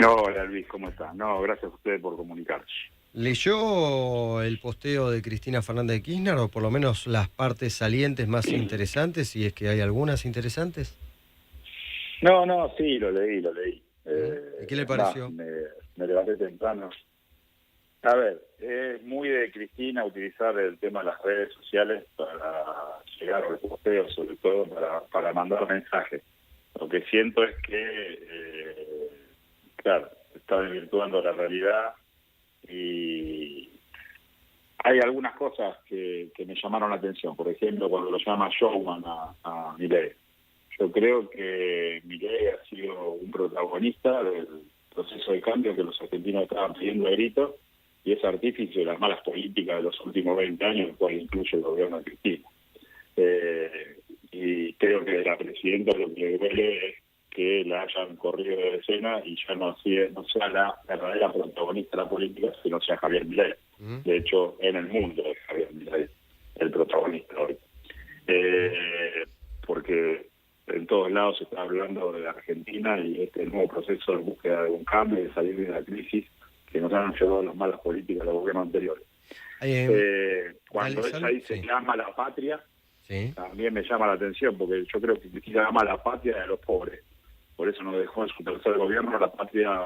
Hola Luis, ¿cómo estás? No, gracias a ustedes por comunicarse. ¿Leyó el posteo de Cristina Fernández de Kirchner o por lo menos las partes salientes más interesantes, si es que hay algunas interesantes? No, sí, lo leí. ¿Y qué le Es más, pareció? me levanté temprano. A ver, es muy de Cristina utilizar el tema de las redes sociales para llegar a los posteos, sobre todo para mandar mensajes. Lo que siento es que, claro, está desvirtuando la realidad y hay algunas cosas que me llamaron la atención. Por ejemplo, cuando lo llama showman a Milei. Yo creo que Milei ha sido un protagonista del proceso de cambio que los argentinos estaban pidiendo a gritos y es artífice de las malas políticas de los últimos 20 años, el cual incluye el gobierno de Cristina. Y creo que la presidenta lo que le duele es que la hayan corrido de escena y ya no sea la verdadera protagonista de la política, sino sea Javier Milei. ¿Mm? De hecho, en el mundo es Javier Milei el protagonista hoy. Porque en todos lados se está hablando de la Argentina y este nuevo proceso de búsqueda de un cambio y de salir de la crisis que nos han llevado las malas políticas de los gobiernos anteriores. Cuando ella Alessandro, dice sí, que ama la patria, sí. también me llama la atención, porque yo creo que Cristina ama la patria de los pobres. Por eso nos dejó en su tercer gobierno la patria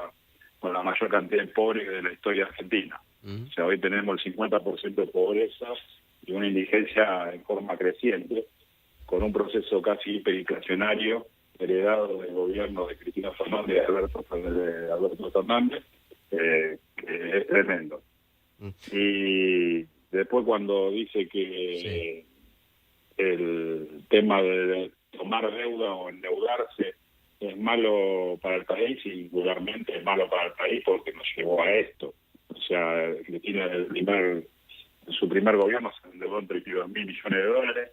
con la mayor cantidad de pobres de la historia argentina. ¿Mm? O sea, hoy tenemos el 50% de pobreza y una indigencia en forma creciente, con un proceso casi hiperinflacionario heredado del gobierno de Cristina Fernández y de Alberto Fernández, que es tremendo. ¿Mm? Y después cuando dice Sí. que el tema de tomar deuda o endeudarse es malo para el país, y singularmente es malo para el país porque nos llevó a esto. O sea, Cristina en su primer gobierno se endeudó en 32.000 millones de dólares,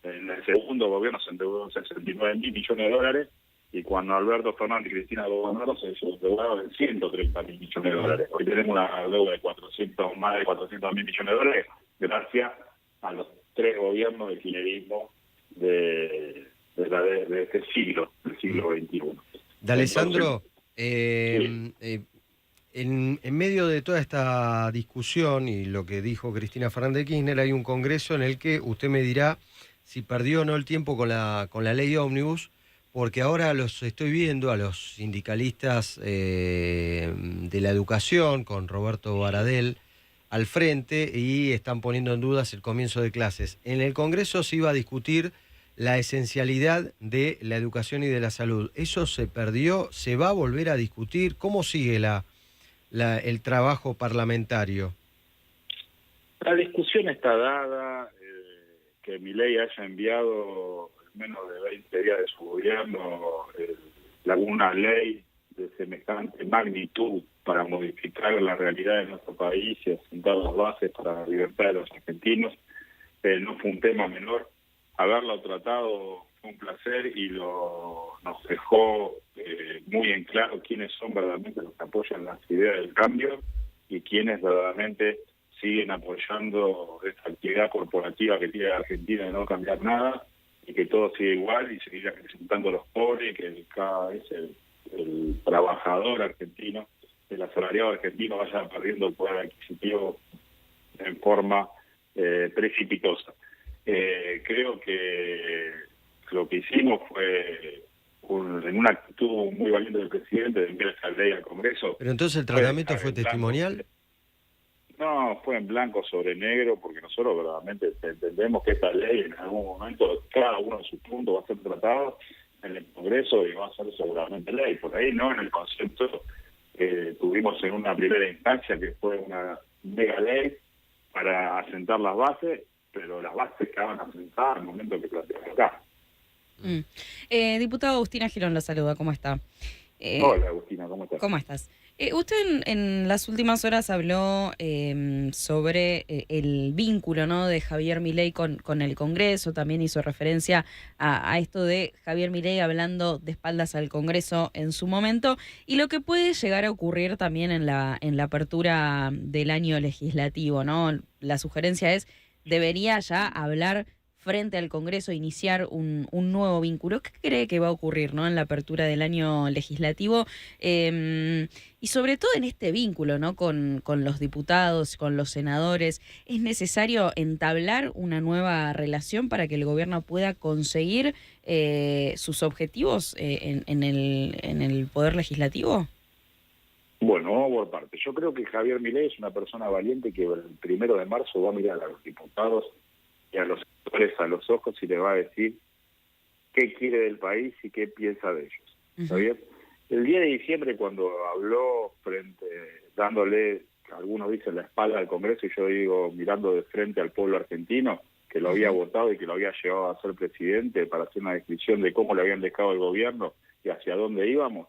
en el segundo gobierno se endeudó en 69.000 millones de dólares, y cuando Alberto Fernández y Cristina gobernaron se endeudaron en 130.000 millones de ¿Mm? dólares. Hoy tenemos una deuda de más de 400.000 millones de dólares gracias a los tres gobiernos de kirchnerismo de este siglo, del ¿Mm? siglo XXI. De Entonces, Alessandro, sí, en medio de toda esta discusión y lo que dijo Cristina Fernández de Kirchner, hay un congreso en el que usted me dirá si perdió o no el tiempo con la ley ómnibus, porque ahora los estoy viendo a los sindicalistas de la educación, con Roberto Baradel al frente, y están poniendo en dudas el comienzo de clases. En el congreso se iba a discutir la esencialidad de la educación y de la salud. ¿Eso se perdió? ¿Se va a volver a discutir? ¿Cómo sigue el trabajo parlamentario? la discusión está dada, que Milei haya enviado en menos de 20 días de su gobierno alguna ley de semejante magnitud para modificar la realidad de nuestro país y asentar las bases para la libertad de los argentinos. No fue un tema menor. Haberlo tratado fue un placer y nos dejó muy en claro quiénes son verdaderamente los que apoyan las ideas del cambio y quiénes verdaderamente siguen apoyando esta actividad corporativa que tiene Argentina de no cambiar nada y que todo sigue igual y seguir acrecentando a los pobres, que cada vez el trabajador argentino, el asalariado argentino vaya perdiendo el poder adquisitivo en forma precipitosa. Creo que lo que hicimos fue, en una actitud muy valiente del presidente, de enviar esta ley al Congreso, Pero entonces el fue tratamiento dejar fue en blanco. testimonial. No, fue en blanco sobre negro, porque nosotros verdaderamente entendemos que esta ley en algún momento, cada uno de sus puntos va a ser tratado en el Congreso y va a ser seguramente ley. Por ahí no en el concepto que tuvimos en una primera instancia, que fue una mega ley para asentar las bases, pero las bases quedaban asentadas al momento que planteamos acá. Mm. Diputado Agustina Girón lo saluda, ¿cómo está? Eh, Hola Agustina, ¿cómo estás? ¿Cómo estás? Usted en las últimas horas habló sobre el vínculo, ¿no?, de Javier Milei con el Congreso, también hizo referencia a esto de Javier Milei hablando de espaldas al Congreso en su momento y lo que puede llegar a ocurrir también en la apertura del año legislativo, ¿no? La sugerencia es, debería ya hablar frente al Congreso, iniciar un nuevo vínculo. ¿Qué cree que va a ocurrir, ¿no?, en la apertura del año legislativo? Y sobre todo en este vínculo, ¿no?, con los diputados, con los senadores. ¿Es necesario entablar una nueva relación para que el gobierno pueda conseguir sus objetivos en el Poder Legislativo? Bueno, vamos por partes. Yo creo que Javier Milei es una persona valiente que el 1 de marzo va a mirar a los diputados y a los senadores a los ojos y le va a decir qué quiere del país y qué piensa de ellos. ¿Está bien? El día de diciembre, cuando habló dándole, algunos dicen, la espalda al Congreso, y yo digo, mirando de frente al pueblo argentino, que lo había votado y que lo había llevado a ser presidente para hacer una descripción de cómo le habían dejado el gobierno y hacia dónde íbamos,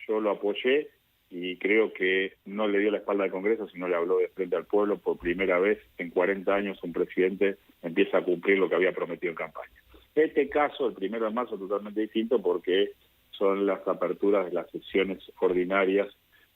yo lo apoyé y creo que no le dio la espalda al Congreso, sino le habló de frente al pueblo. Por primera vez en 40 años un presidente empieza a cumplir lo que había prometido en campaña. Este caso, el 1 de marzo, es totalmente distinto porque son las aperturas de las sesiones ordinarias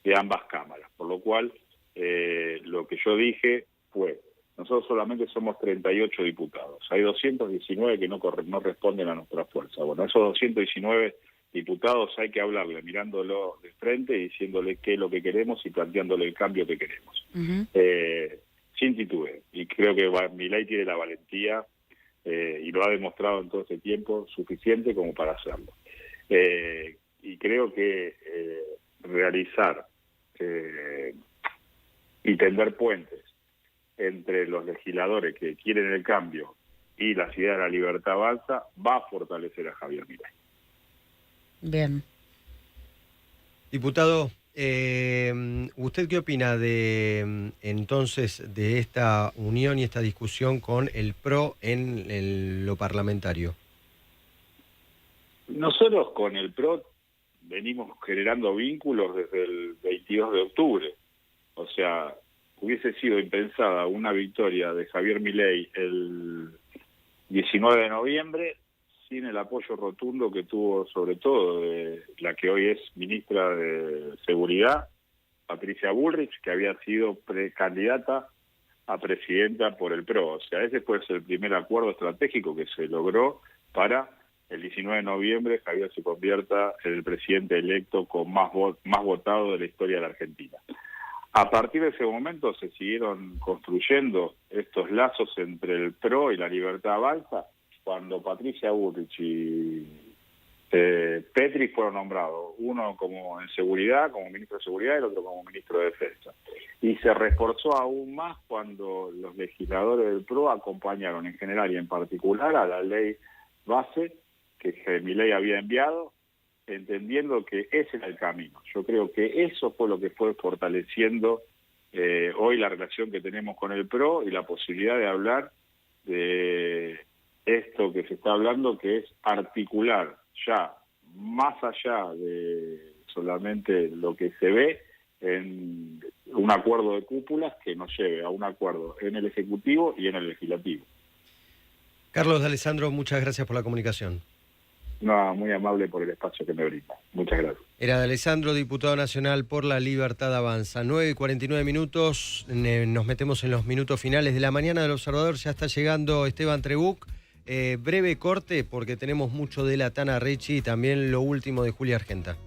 de ambas cámaras, por lo cual lo que yo dije fue, nosotros solamente somos 38 diputados, hay 219 que no responden a nuestra fuerza. Bueno, esos 219 diputados hay que hablarle mirándolo de frente y diciéndole qué es lo que queremos y planteándole el cambio que queremos. Sin titubeo. Y creo que Milei tiene la valentía y lo ha demostrado en todo este tiempo suficiente como para hacerlo. Y creo que realizar y tender puentes entre los legisladores que quieren el cambio y las ideas de la libertad avanza va a fortalecer a Javier Milei. Bien. Diputado, ¿usted qué opina de entonces de esta unión y esta discusión con el PRO en lo parlamentario? Nosotros con el PRO venimos generando vínculos desde el 22 de octubre. O sea, hubiese sido impensada una victoria de Javier Milei el 19 de noviembre sin el apoyo rotundo que tuvo, sobre todo, de la que hoy es ministra de Seguridad, Patricia Bullrich, que había sido precandidata a presidenta por el PRO. O sea, ese fue el primer acuerdo estratégico que se logró para el 19 de noviembre Javier se convierta en el presidente electo con más votado de la historia de la Argentina. A partir de ese momento se siguieron construyendo estos lazos entre el PRO y la Libertad Avanza, cuando Patricia Bullrich y Petri fueron nombrados, uno como en seguridad, como ministro de Seguridad, y el otro como ministro de Defensa. Y se reforzó aún más cuando los legisladores del PRO acompañaron en general y en particular a la ley base que Milei había enviado, entendiendo que ese era el camino. Yo creo que eso fue lo que fue fortaleciendo hoy la relación que tenemos con el PRO y la posibilidad de hablar de esto que se está hablando, que es articular ya más allá de solamente lo que se ve en un acuerdo de cúpulas que nos lleve a un acuerdo en el Ejecutivo y en el Legislativo. Carlos D'Alessandro, muchas gracias por la comunicación. No, muy amable por el espacio que me brinda. Muchas gracias. Era D'Alessandro, diputado nacional por la Libertad Avanza. 9:49, nos metemos en los minutos finales de la mañana del Observador. Ya está llegando Esteban Trebuch. Breve corte porque tenemos mucho de la Tana Ricci y también lo último de Julia Argenta.